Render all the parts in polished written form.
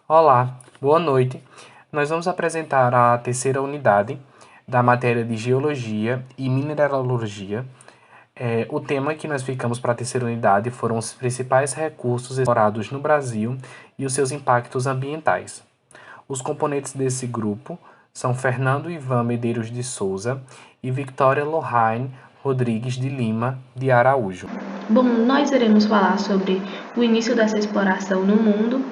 Olá, boa noite. Nós vamos apresentar a terceira unidade da matéria de Geologia e Mineralogia. O tema que nós ficamos para a terceira unidade foram os principais recursos explorados no Brasil e os seus impactos ambientais. Os componentes desse grupo são Fernando Ivan Medeiros de Souza e Victoria Lohane Rodrigues de Lima de Araújo. Bom, nós iremos falar sobre o início dessa exploração no mundo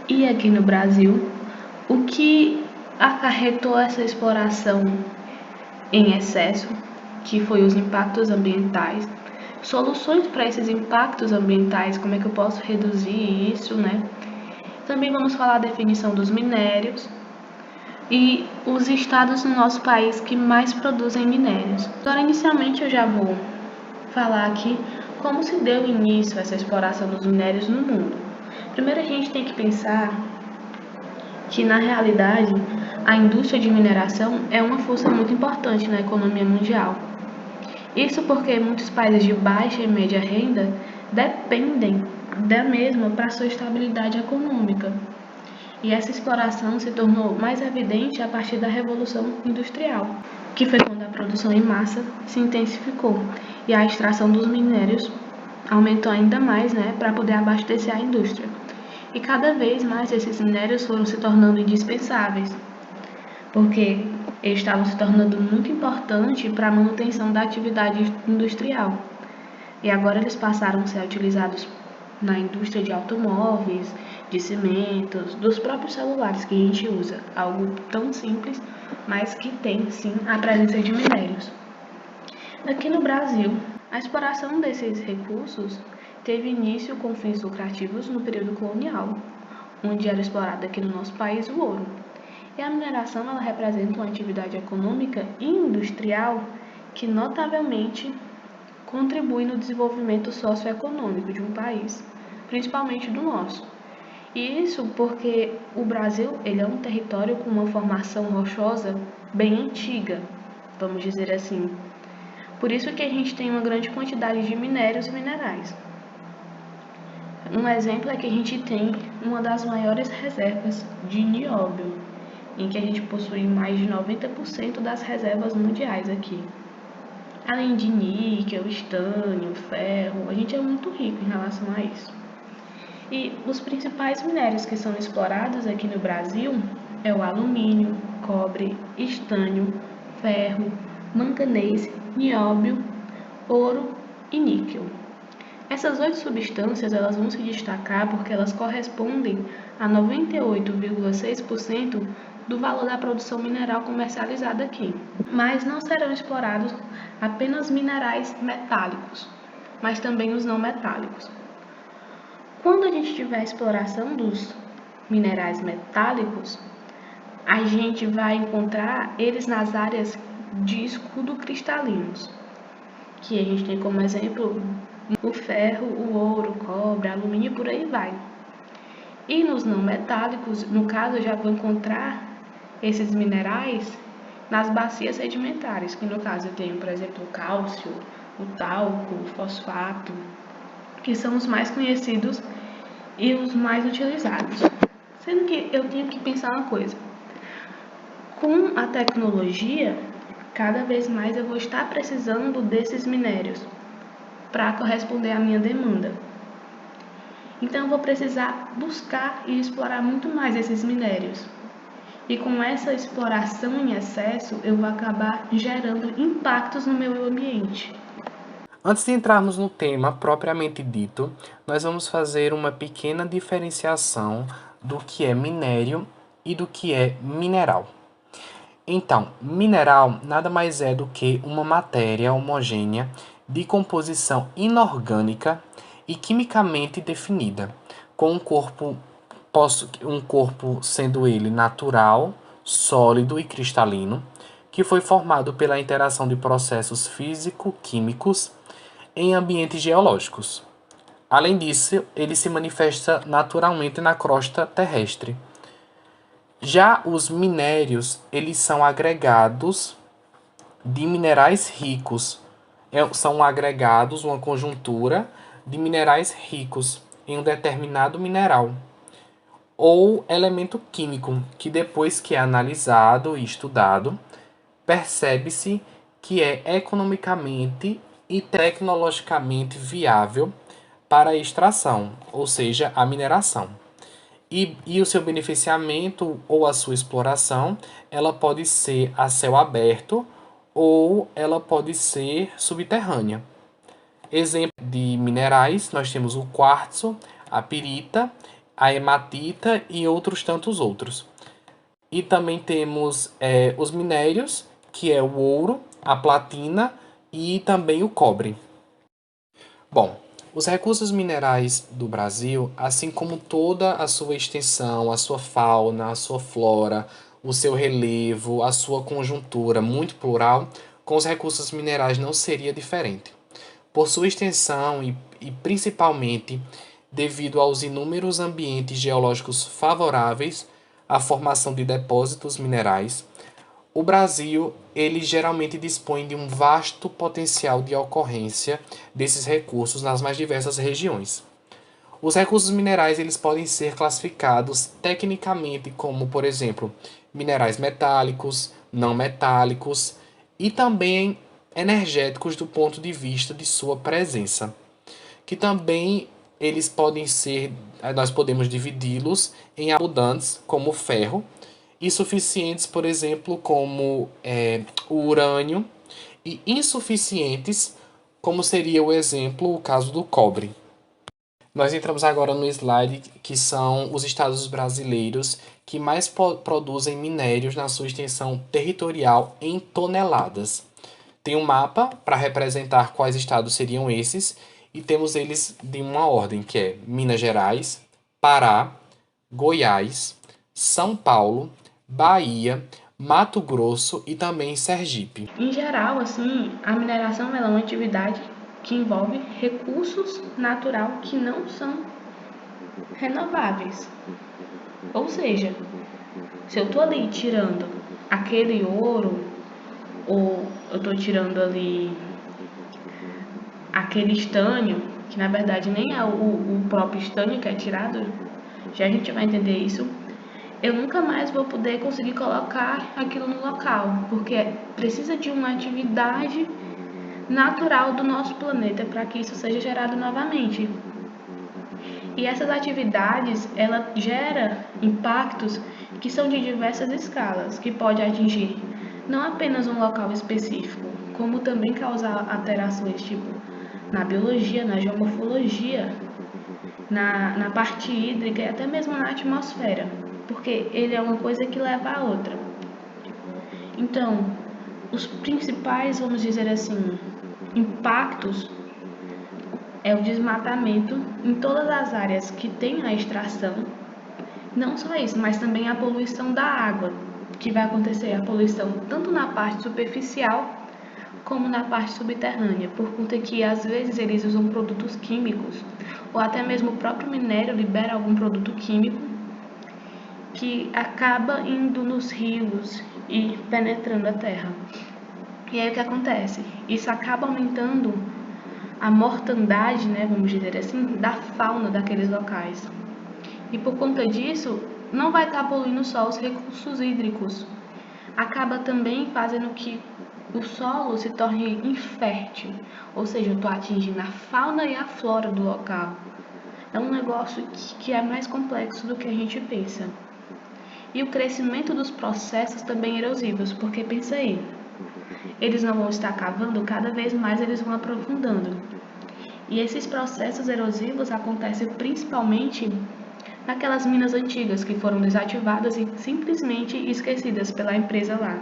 e aqui no Brasil, o que acarretou essa exploração em excesso, que foi os impactos ambientais, soluções para esses impactos ambientais, como é que eu posso reduzir isso, né? Também vamos falar a definição dos minérios e os estados no nosso país que mais produzem minérios. Agora, inicialmente, eu já vou falar aqui como se deu início a essa exploração dos minérios no mundo. Primeiro, a gente tem que pensar que, na realidade, a indústria de mineração é uma força muito importante na economia mundial. Isso porque muitos países de baixa e média renda dependem da mesma para sua estabilidade econômica. E essa exploração se tornou mais evidente a partir da Revolução Industrial, que foi quando a produção em massa se intensificou e a extração dos minérios aumentou ainda mais, para poder abastecer a indústria. E cada vez mais esses minérios foram se tornando indispensáveis, porque eles estavam se tornando muito importantes para a manutenção da atividade industrial. E agora eles passaram a ser utilizados na indústria de automóveis, de cimentos, dos próprios celulares que a gente usa. Algo tão simples, mas que tem sim a presença de minérios. Aqui no Brasil, a exploração desses recursos teve início com fins lucrativos no período colonial, onde era explorado aqui no nosso país o ouro. E a mineração ela representa uma atividade econômica e industrial que notavelmente contribui no desenvolvimento socioeconômico de um país, principalmente do nosso. E isso porque o Brasil ele é um território com uma formação rochosa bem antiga, vamos dizer assim. Por isso que a gente tem uma grande quantidade de minérios e minerais. Um exemplo é que a gente tem uma das maiores reservas de nióbio, em que a gente possui mais de 90% das reservas mundiais aqui. Além de níquel, estânio, ferro, a gente é muito rico em relação a isso. E os principais minérios que são explorados aqui no Brasil é o alumínio, cobre, estânio, ferro, manganês, nióbio, ouro e níquel. Essas 8 substâncias elas vão se destacar porque elas correspondem a 98,6% do valor da produção mineral comercializada aqui. Mas não serão explorados apenas minerais metálicos, mas também os não metálicos. Quando a gente tiver a exploração dos minerais metálicos, a gente vai encontrar eles nas áreas de escudo cristalinos, que a gente tem como exemplo o ferro, o ouro, o cobre, alumínio e por aí vai. E nos não metálicos, no caso, eu já vou encontrar esses minerais nas bacias sedimentares, que no caso eu tenho, por exemplo, o cálcio, o talco, o fosfato, que são os mais conhecidos e os mais utilizados. Sendo que eu tenho que pensar uma coisa. Com a tecnologia, cada vez mais eu vou estar precisando desses minérios para corresponder à minha demanda. Então eu vou precisar buscar e explorar muito mais esses minérios. E com essa exploração em excesso, eu vou acabar gerando impactos no meu ambiente. Antes de entrarmos no tema propriamente dito, nós vamos fazer uma pequena diferenciação do que é minério e do que é mineral. Então, mineral nada mais é do que uma matéria homogênea de composição inorgânica e quimicamente definida, com um corpo sendo ele natural, sólido e cristalino, que foi formado pela interação de processos físico-químicos em ambientes geológicos. Além disso, ele se manifesta naturalmente na crosta terrestre. Já os minérios, eles são agregados de minerais ricos. São agregados, uma conjuntura de minerais ricos em um determinado mineral. ou elemento químico, que depois que é analisado e estudado, percebe-se que é economicamente e tecnologicamente viável para a extração, ou seja, a mineração. E o seu beneficiamento ou a sua exploração, ela pode ser a céu aberto ou ela pode ser subterrânea. Exemplo de minerais, nós temos o quartzo, a pirita, a hematita e outros tantos outros. E também temos os minérios, que é o ouro, a platina e também o cobre. Bom, os recursos minerais do Brasil, assim como toda a sua extensão, a sua fauna, a sua flora, o seu relevo, a sua conjuntura muito plural, com os recursos minerais não seria diferente. Por sua extensão e principalmente devido aos inúmeros ambientes geológicos favoráveis à formação de depósitos minerais, o Brasil, ele geralmente dispõe de um vasto potencial de ocorrência desses recursos nas mais diversas regiões. Os recursos minerais, eles podem ser classificados tecnicamente como, por exemplo, minerais metálicos, não metálicos e também energéticos do ponto de vista de sua presença, que também eles podem ser, nós podemos dividi-los em abundantes, como o ferro, e suficientes, por exemplo, como o urânio, e insuficientes, como seria o exemplo, o caso do cobre. Nós entramos agora no slide que são os estados brasileiros que mais produzem minérios na sua extensão territorial em toneladas. Tem um mapa para representar quais estados seriam esses, e temos eles de uma ordem, que é Minas Gerais, Pará, Goiás, São Paulo, Bahia, Mato Grosso e também Sergipe. Em geral, assim, a mineração é uma atividade que envolve recursos natural que não são renováveis. Ou seja, se eu estou ali tirando aquele ouro, ou eu estou tirando ali aquele estânio, que na verdade nem é o próprio estânio que é tirado, já a gente vai entender isso, eu nunca mais vou poder conseguir colocar aquilo no local, porque precisa de uma atividade natural do nosso planeta para que isso seja gerado novamente. E essas atividades, ela gera impactos que são de diversas escalas, que pode atingir não apenas um local específico, como também causar alterações tipo na biologia, na geomorfologia, na parte hídrica e até mesmo na atmosfera, porque ele é uma coisa que leva a outra. Então, os principais, vamos dizer assim, impactos é o desmatamento em todas as áreas que tem a extração. Não só isso, mas também a poluição da água, que vai acontecer a poluição tanto na parte superficial como na parte subterrânea, por conta que às vezes eles usam produtos químicos, ou até mesmo o próprio minério libera algum produto químico que acaba indo nos rios e penetrando a terra. E aí o que acontece? Isso acaba aumentando a mortandade, né, vamos dizer assim, da fauna daqueles locais. E por conta disso, não vai estar poluindo só os recursos hídricos, acaba também fazendo que o solo se torne infértil, ou seja, eu estou atingindo a fauna e a flora do local. É um negócio que é mais complexo do que a gente pensa. E o crescimento dos processos também erosivos, porque pensa aí, eles não vão estar cavando, cada vez mais eles vão aprofundando. E esses processos erosivos acontecem principalmente naquelas minas antigas que foram desativadas e simplesmente esquecidas pela empresa lá.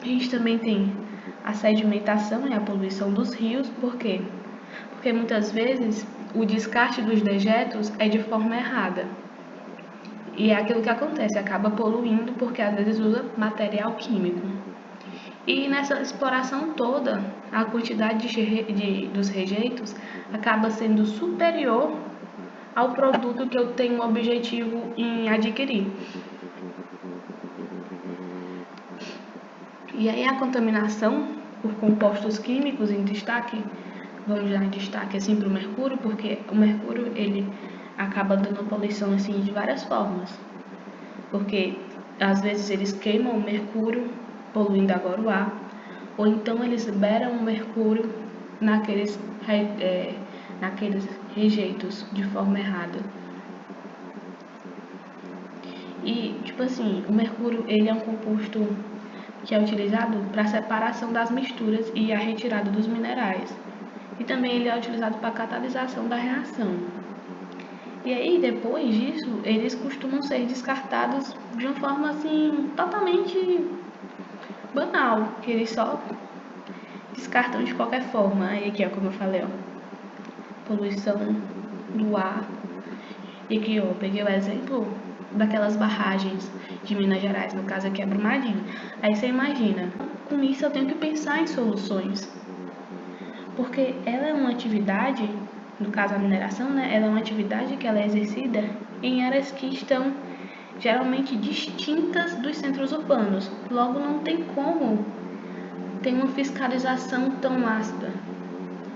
A gente também tem a sedimentação e a poluição dos rios, por quê? Porque muitas vezes o descarte dos dejetos é de forma errada. E é aquilo que acontece, acaba poluindo porque às vezes usa material químico. E nessa exploração toda, a quantidade dos rejeitos acaba sendo superior ao produto que eu tenho o objetivo em adquirir. E aí a contaminação por compostos químicos em destaque, vamos dar em destaque assim para o mercúrio, porque o mercúrio ele acaba dando poluição assim de várias formas, porque às vezes eles queimam o mercúrio, poluindo agora o ar, ou então eles liberam o mercúrio naqueles, naqueles rejeitos de forma errada. E, tipo assim, o mercúrio, ele é um composto que é utilizado para a separação das misturas e a retirada dos minerais. E também ele é utilizado para a catalisação da reação. E aí, depois disso, eles costumam ser descartados de uma forma, assim, totalmente banal, que eles só descartam de qualquer forma. Aí aqui, ó, como eu falei, ó, poluição do ar. E aqui, ó, eu peguei o exemplo daquelas barragens de Minas Gerais, no caso aqui é Brumadinho. Aí você imagina, com isso eu tenho que pensar em soluções, porque ela é uma atividade, no caso a mineração, né, ela é uma atividade que ela é exercida em áreas que estão geralmente distintas dos centros urbanos, logo não tem como ter uma fiscalização tão ácida.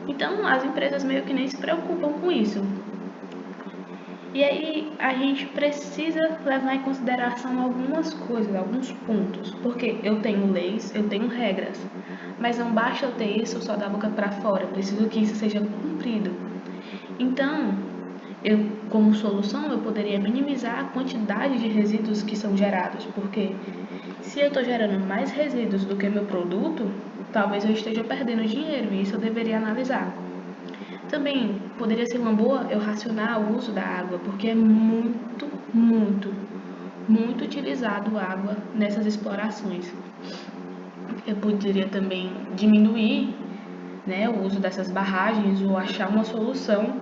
Então as empresas meio que nem se preocupam com isso. E aí a gente precisa levar em consideração algumas coisas, alguns pontos, porque eu tenho leis, eu tenho regras, mas não basta eu ter isso só da boca para fora, eu preciso que isso seja cumprido. Então, eu, como solução, eu poderia minimizar a quantidade de resíduos que são gerados, porque se eu estou gerando mais resíduos do que meu produto, talvez eu esteja perdendo dinheiro e isso eu deveria analisar. Também poderia ser uma boa eu racionar o uso da água, porque é muito utilizado água nessas explorações. Eu poderia também diminuir, né, o uso dessas barragens ou achar uma solução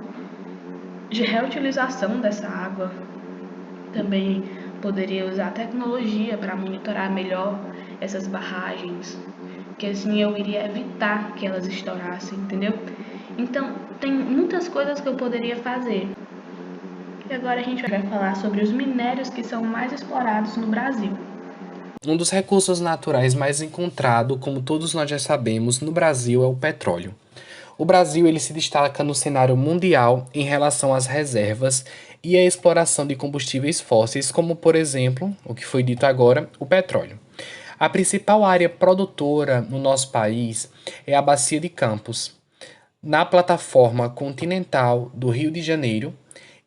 de reutilização dessa água. Também poderia usar tecnologia para monitorar melhor essas barragens, que assim eu iria evitar que elas estourassem, entendeu? Então, tem muitas coisas que eu poderia fazer. E agora a gente vai falar sobre os minérios que são mais explorados no Brasil. Um dos recursos naturais mais encontrado, como todos nós já sabemos, no Brasil é o petróleo. O Brasil ele se destaca no cenário mundial em relação às reservas e à exploração de combustíveis fósseis, como por exemplo, o que foi dito agora, o petróleo. A principal área produtora no nosso país é a Bacia de Campos, na plataforma continental do Rio de Janeiro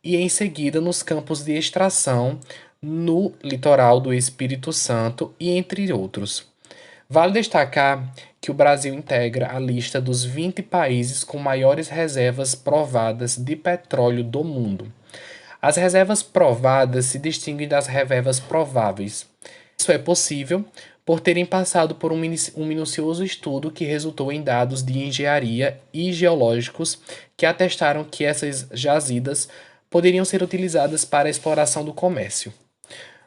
e em seguida nos campos de extração no litoral do Espírito Santo e entre outros. Vale destacar que o Brasil integra a lista dos 20 países com maiores reservas provadas de petróleo do mundo. As reservas provadas se distinguem das reservas prováveis. Isso é possível por terem passado por um minucioso estudo que resultou em dados de engenharia e geológicos que atestaram que essas jazidas poderiam ser utilizadas para a exploração do comércio.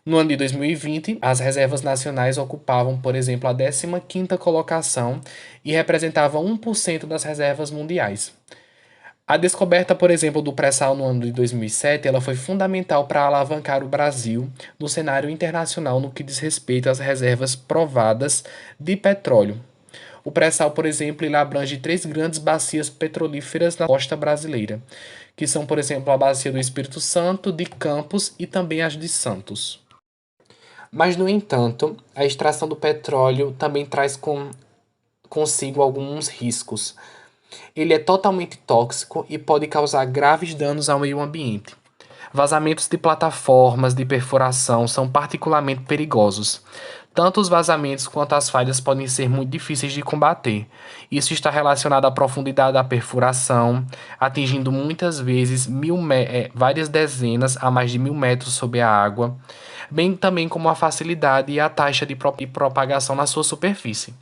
No ano de 2020, as reservas nacionais ocupavam, por exemplo, a 15ª colocação e representavam 1% das reservas mundiais. A descoberta, por exemplo, do pré-sal no ano de 2007, ela foi fundamental para alavancar o Brasil no cenário internacional no que diz respeito às reservas provadas de petróleo. O pré-sal, por exemplo, ele abrange 3 grandes bacias petrolíferas na costa brasileira, que são, por exemplo, a bacia do Espírito Santo, de Campos e também as de Santos. Mas, no entanto, a extração do petróleo também traz consigo alguns riscos. Ele é totalmente tóxico e pode causar graves danos ao meio ambiente. Vazamentos de plataformas de perfuração são particularmente perigosos. Tanto os vazamentos quanto as falhas podem ser muito difíceis de combater. Isso está relacionado à profundidade da perfuração, atingindo muitas vezes várias dezenas a mais de 1.000 metros sob a água, bem também como a facilidade e a taxa de propagação na sua superfície.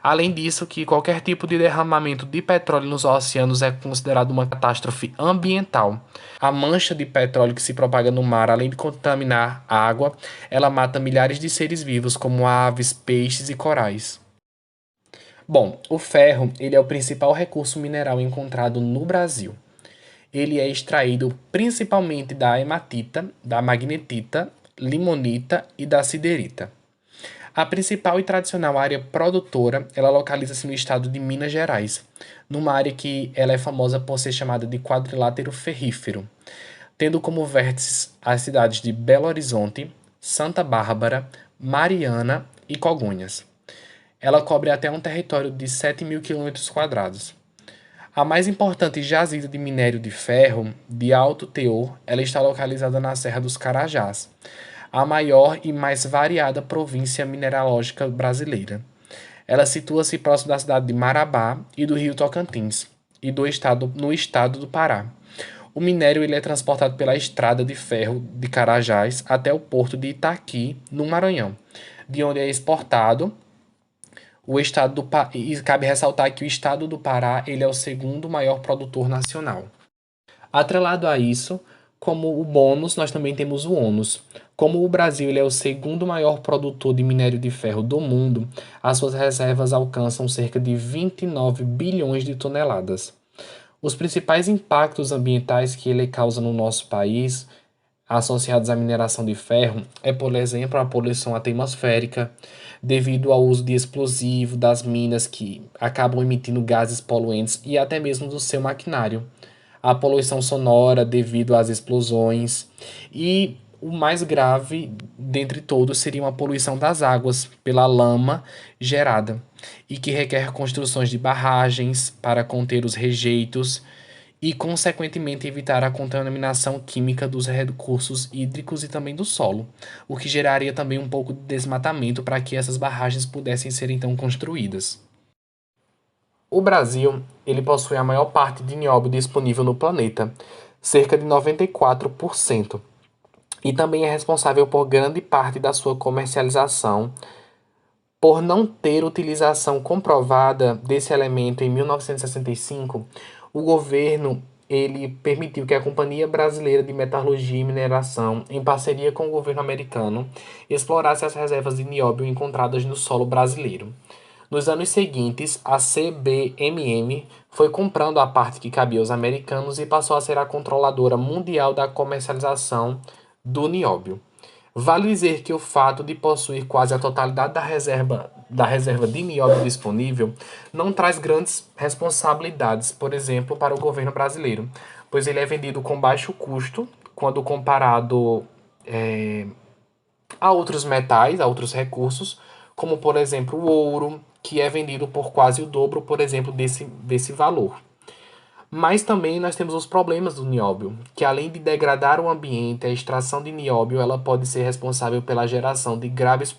Além disso, que qualquer tipo de derramamento de petróleo nos oceanos é considerado uma catástrofe ambiental. A mancha de petróleo que se propaga no mar, além de contaminar a água, ela mata milhares de seres vivos, como aves, peixes e corais. Bom, o ferro ele é o principal recurso mineral encontrado no Brasil. Ele é extraído principalmente da hematita, da magnetita, limonita e da siderita. A principal e tradicional área produtora, ela localiza-se no estado de Minas Gerais, numa área que ela é famosa por ser chamada de quadrilátero ferrífero. tendo como vértices as cidades de Belo Horizonte, Santa Bárbara, Mariana e Congonhas. Ela cobre até um território de 7.000 km². A mais importante jazida de minério de ferro, de alto teor, ela está localizada na Serra dos Carajás, a maior e mais variada província mineralógica brasileira. Ela situa-se próximo da cidade de Marabá e do rio Tocantins, e no estado do Pará. O minério ele é transportado pela estrada de ferro de Carajás até o porto de Itaqui, no Maranhão, de onde é exportado. E cabe ressaltar que o estado do Pará ele é o segundo maior produtor nacional. Atrelado a isso, como o bônus, nós também temos o ônus. Como o Brasil ele é o segundo maior produtor de minério de ferro do mundo, as suas reservas alcançam cerca de 29 bilhões de toneladas. Os principais impactos ambientais que ele causa no nosso país, associados à mineração de ferro, é, por exemplo, a poluição atmosférica, devido ao uso de explosivo das minas que acabam emitindo gases poluentes e até mesmo do seu maquinário, a poluição sonora devido às explosões e o mais grave dentre todos seria uma poluição das águas pela lama gerada e que requer construções de barragens para conter os rejeitos e, consequentemente, evitar a contaminação química dos recursos hídricos e também do solo, o que geraria também um pouco de desmatamento para que essas barragens pudessem ser então construídas. O Brasil, ele possui a maior parte de nióbio disponível no planeta, cerca de 94%, e também é responsável por grande parte da sua comercialização. Por não ter utilização comprovada desse elemento em 1965, o governo ele permitiu que a Companhia Brasileira de Metalurgia e Mineração, em parceria com o governo americano, explorasse as reservas de nióbio encontradas no solo brasileiro. Nos anos seguintes, a CBMM foi comprando a parte que cabia aos americanos e passou a ser a controladora mundial da comercialização do nióbio. Vale dizer que o fato de possuir quase a totalidade da reserva de nióbio disponível não traz grandes responsabilidades, por exemplo, para o governo brasileiro, pois ele é vendido com baixo custo quando comparado a outros metais, a outros recursos, como por exemplo o ouro, que é vendido por quase o dobro, por exemplo, desse valor. Mas também nós temos os problemas do nióbio, que além de degradar o ambiente, a extração de nióbio ela pode ser responsável pela geração de graves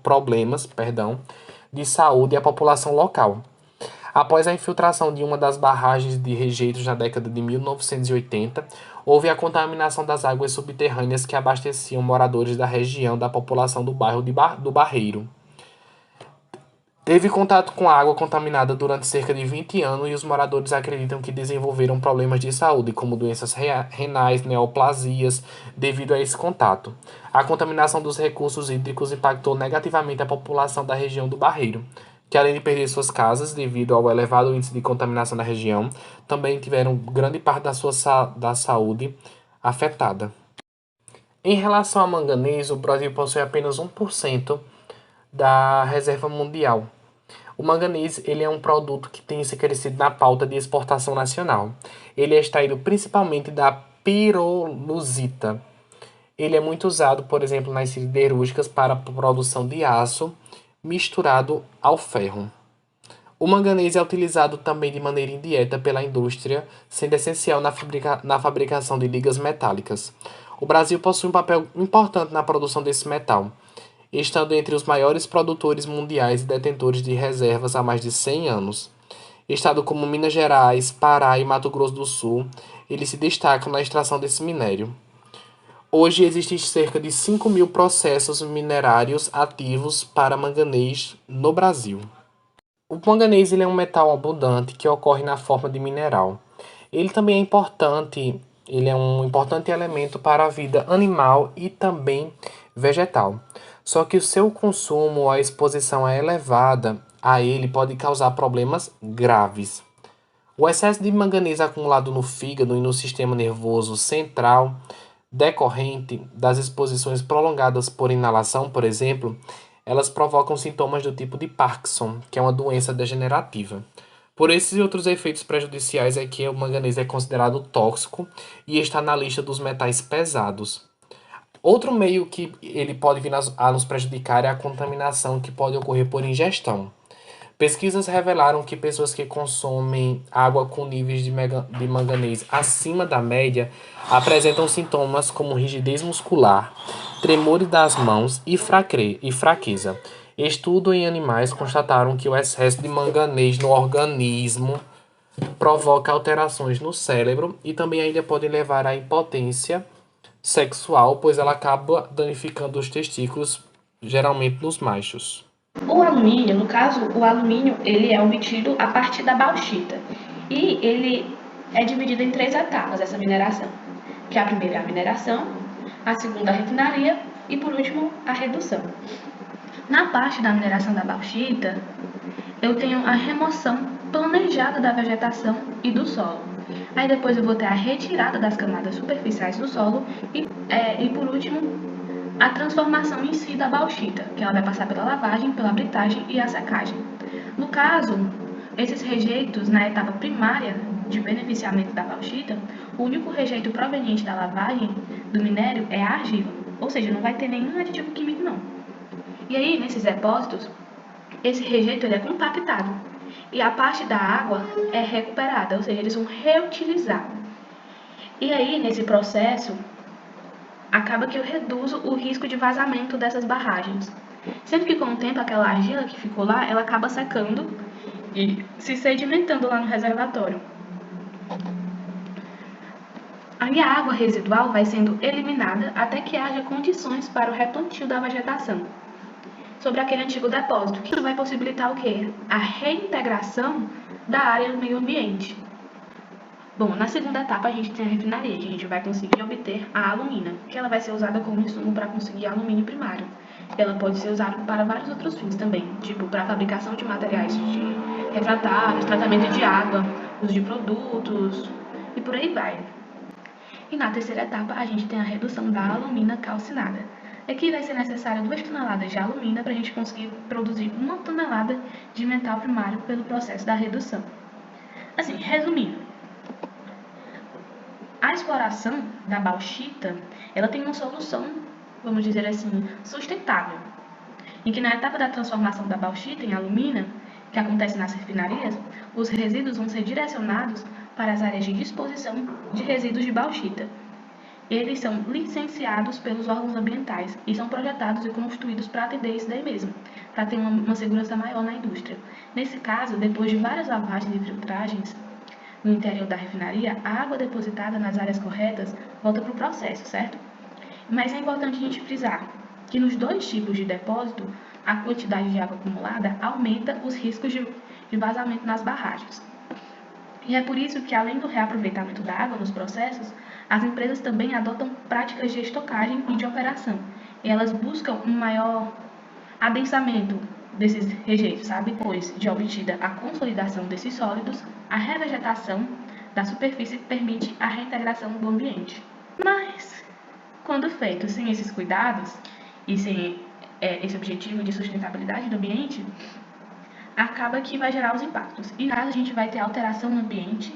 problemas, de saúde à população local. Após a infiltração de uma das barragens de rejeitos na década de 1980, houve a contaminação das águas subterrâneas que abasteciam moradores da região da população do bairro do Barreiro. Teve contato com água contaminada durante cerca de 20 anos e os moradores acreditam que desenvolveram problemas de saúde, como doenças renais, neoplasias, devido a esse contato. A contaminação dos recursos hídricos impactou negativamente a população da região do Barreiro, que além de perder suas casas devido ao elevado índice de contaminação da região, também tiveram grande parte da saúde afetada. Em relação a manganês, o Brasil possui apenas 1% da reserva mundial. O manganês ele é um produto que tem se crescido na pauta de exportação nacional. Ele é extraído principalmente da pirolusita. Ele é muito usado, por exemplo, nas siderúrgicas para a produção de aço misturado ao ferro. O manganês é utilizado também de maneira indireta pela indústria, sendo essencial na fabricação de ligas metálicas. O Brasil possui um papel importante na produção desse metal, estando entre os maiores produtores mundiais e detentores de reservas há mais de 100 anos. Estados como Minas Gerais, Pará e Mato Grosso do Sul, eles se destacam na extração desse minério. Hoje existem cerca de 5.000 processos minerários ativos para manganês no Brasil. O manganês ele é um metal abundante que ocorre na forma de mineral. Ele também é importante, ele é um importante elemento para a vida animal e também vegetal. Só que o seu consumo, a exposição é elevada a ele pode causar problemas graves. O excesso de manganês acumulado no fígado e no sistema nervoso central, decorrente das exposições prolongadas por inalação, por exemplo, elas provocam sintomas do tipo de Parkinson, que é uma doença degenerativa. Por esses e outros efeitos prejudiciais é que o manganês é considerado tóxico e está na lista dos metais pesados. Outro meio que ele pode vir a nos prejudicar é a contaminação que pode ocorrer por ingestão. Pesquisas revelaram que pessoas que consomem água com níveis de manganês acima da média apresentam sintomas como rigidez muscular, tremores das mãos e fraqueza. Estudos em animais constataram que o excesso de manganês no organismo provoca alterações no cérebro e também ainda pode levar à impotência sexual, pois ela acaba danificando os testículos, geralmente nos machos. O alumínio, no caso, o alumínio ele é obtido a partir da bauxita e ele é dividido em 3 etapas essa mineração, que a primeira é a mineração, a segunda a refinaria e por último a redução. Na parte da mineração da bauxita, eu tenho a remoção planejada da vegetação e do solo. Aí depois eu vou ter a retirada das camadas superficiais do solo e por último, a transformação em si da bauxita, que ela vai passar pela lavagem, pela britagem e a secagem. No caso, esses rejeitos na etapa primária de beneficiamento da bauxita, o único rejeito proveniente da lavagem do minério é a argila, ou seja, não vai ter nenhum aditivo químico não. E aí, nesses depósitos, esse rejeito ele é compactado e a parte da água é recuperada, ou seja, eles vão reutilizar. E aí, nesse processo, acaba que eu reduzo o risco de vazamento dessas barragens. Sendo que com o tempo aquela argila que ficou lá, ela acaba secando e se sedimentando lá no reservatório. Aí a água residual vai sendo eliminada até que haja condições para o replantio da vegetação sobre aquele antigo depósito, que vai possibilitar o quê? A reintegração da área do meio ambiente. Bom, na segunda etapa a gente tem a refinaria, que a gente vai conseguir obter a alumina, que ela vai ser usada como insumo para conseguir alumínio primário. Ela pode ser usada para vários outros fins também, tipo para a fabricação de materiais de refratários, tratamento de água, uso de produtos e por aí vai. E na terceira etapa a gente tem a redução da alumina calcinada. Aqui vai ser necessário 2 toneladas de alumina para a gente conseguir produzir 1 tonelada de metal primário pelo processo da redução. Assim, resumindo, a exploração da bauxita, ela tem uma solução, vamos dizer assim, sustentável, em que na etapa da transformação da bauxita em alumina, que acontece nas refinarias, os resíduos vão ser direcionados para as áreas de disposição de resíduos de bauxita. Eles são licenciados pelos órgãos ambientais e são projetados e construídos para atender isso daí mesmo, para ter uma segurança maior na indústria. Nesse caso, depois de várias lavagens e filtragens no interior da refinaria, a água depositada nas áreas corretas volta para o processo, certo? Mas é importante a gente frisar que nos 2 tipos de depósito, a quantidade de água acumulada aumenta os riscos de vazamento nas barragens. E é por isso que, além do reaproveitamento da água nos processos, as empresas também adotam práticas de estocagem e de operação. E elas buscam um maior adensamento desses rejeitos, sabe? Depois de obtida a consolidação desses sólidos, a revegetação da superfície permite a reintegração do ambiente. Mas, quando feito sem esses cuidados e sem esse objetivo de sustentabilidade do ambiente, acaba que vai gerar os impactos. E caso a gente vai ter alteração no ambiente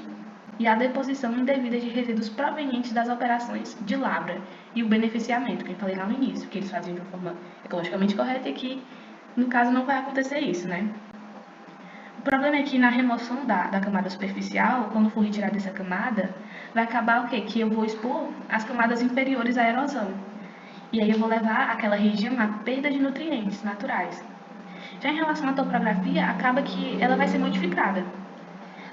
e a deposição indevida de resíduos provenientes das operações de lavra e o beneficiamento, que eu falei lá no início, que eles faziam de uma forma ecologicamente correta e que, no caso, não vai acontecer isso, né? O problema é que na remoção da camada superficial, quando for retirada essa camada, vai acabar o quê? Que eu vou expor as camadas inferiores à erosão. E aí eu vou levar aquela região à perda de nutrientes naturais. Já em relação à topografia, acaba que ela vai ser modificada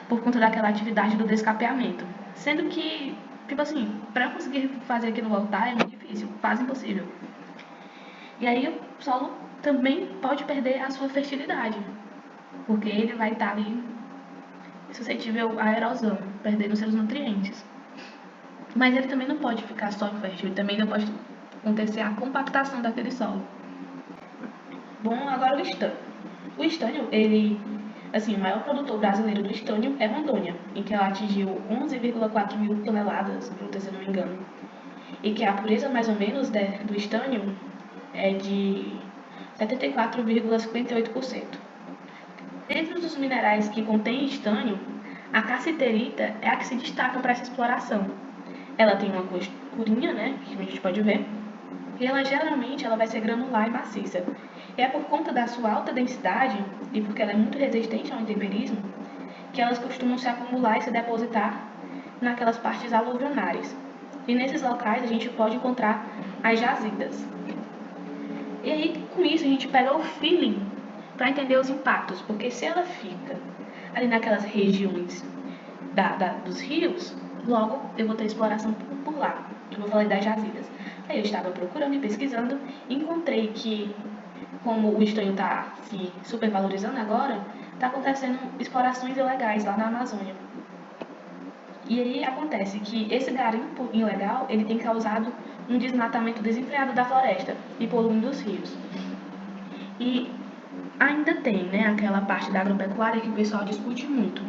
por conta daquela atividade do descapeamento. Sendo que, tipo assim, para eu conseguir fazer aquilo voltar é muito difícil, quase impossível. E aí o solo também pode perder a sua fertilidade, porque ele vai estar ali suscetível à erosão, perdendo seus nutrientes. Mas ele também não pode ficar só infértil, ele também não pode acontecer a compactação daquele solo. Bom, agora o estânio. O estânio, ele, assim, o maior produtor brasileiro do estânio é Rondônia, em que ela atingiu 11,4 mil toneladas brutas, se eu não me engano. E que a pureza, mais ou menos, do estânio é de 74,58%. Dentro dos minerais que contêm estânio, a cassiterita é a que se destaca para essa exploração. Ela tem uma cor escurinha, né, que a gente pode ver, e ela geralmente vai ser granular e maciça. E é por conta da sua alta densidade e porque ela é muito resistente ao intemperismo que elas costumam se acumular e se depositar naquelas partes aluvionares. E nesses locais a gente pode encontrar as jazidas. E aí, com isso, a gente pega o feeling para entender os impactos, porque se ela fica ali naquelas regiões dos rios, logo eu vou ter exploração por lá, como eu falei das jazidas. Aí eu estava procurando e pesquisando, e encontrei que, como o estanho está se supervalorizando agora, está acontecendo explorações ilegais lá na Amazônia. E aí acontece que esse garimpo ilegal ele tem causado um desmatamento desenfreado da floresta e poluindo os rios. E ainda tem, né, aquela parte da agropecuária que o pessoal discute muito,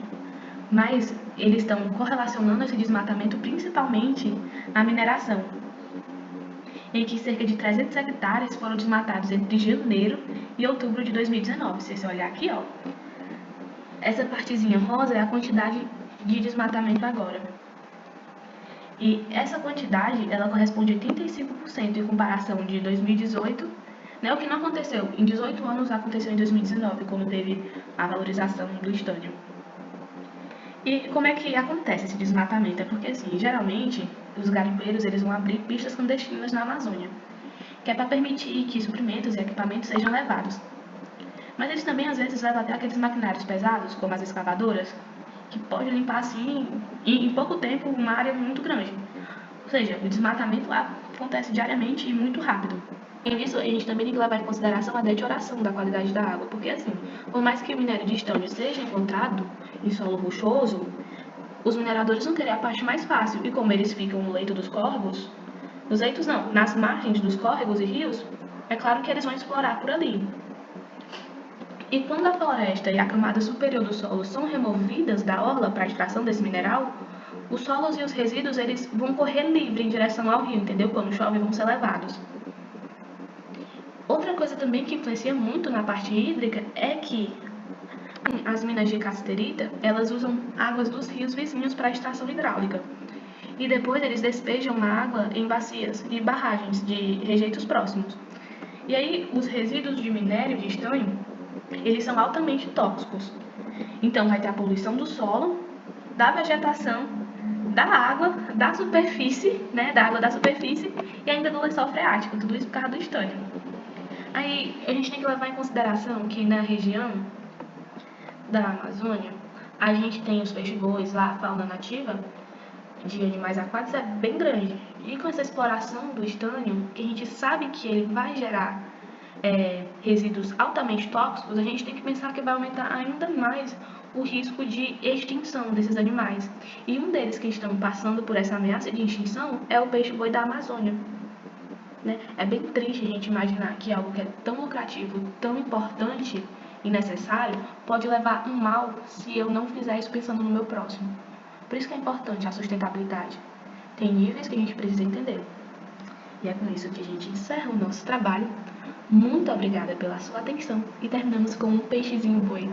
mas eles estão correlacionando esse desmatamento principalmente à mineração, em que cerca de 300 hectares foram desmatados entre janeiro e outubro de 2019. Se você olhar aqui, ó, essa partezinha rosa é a quantidade de desmatamento agora. E essa quantidade, ela corresponde a 85% em comparação de 2018, né? O que não aconteceu em 18 anos aconteceu em 2019, quando teve a valorização do estânio. E como é que acontece esse desmatamento? É porque, assim, geralmente, os garimpeiros eles vão abrir pistas clandestinas na Amazônia, que é para permitir que suprimentos e equipamentos sejam levados. Mas eles também, às vezes, levam até aqueles maquinários pesados, como as escavadoras, que pode limpar, assim, em pouco tempo, uma área muito grande. Ou seja, o desmatamento lá acontece diariamente e muito rápido. E nisso, a gente também tem que levar em consideração a deterioração da qualidade da água, porque assim, por mais que o minério de estânio seja encontrado em solo rochoso, os mineradores vão querer a parte mais fácil, e como eles ficam no leito dos córregos, nos leitos não, nas margens dos córregos e rios, é claro que eles vão explorar por ali. E quando a floresta e a camada superior do solo são removidas da orla para a extração desse mineral, os solos e os resíduos eles vão correr livre em direção ao rio, entendeu? Quando chove, vão ser levados. Outra coisa também que influencia muito na parte hídrica é que as minas de cassiterita, elas usam águas dos rios vizinhos para a extração hidráulica. E depois eles despejam a água em bacias e barragens de rejeitos próximos. E aí os resíduos de minério de estanho, eles são altamente tóxicos. Então vai ter a poluição do solo, da vegetação, da água, da superfície, né, da água da superfície e ainda do lençol freático, tudo isso por causa do estânio. Aí a gente tem que levar em consideração que na região da Amazônia, a gente tem os peixes-bois lá, a fauna nativa de animais aquáticos é bem grande. E com essa exploração do estânio, que a gente sabe que ele vai gerar resíduos altamente tóxicos, a gente tem que pensar que vai aumentar ainda mais o risco de extinção desses animais. E um deles que estão passando por essa ameaça de extinção é o peixe-boi da Amazônia. Né? É bem triste a gente imaginar que algo que é tão lucrativo, tão importante e necessário pode levar um mal se eu não fizer isso pensando no meu próximo. Por isso que é importante a sustentabilidade. Tem níveis que a gente precisa entender. E é com isso que a gente encerra o nosso trabalho. Muito obrigada pela sua atenção e terminamos com um peixezinho boi.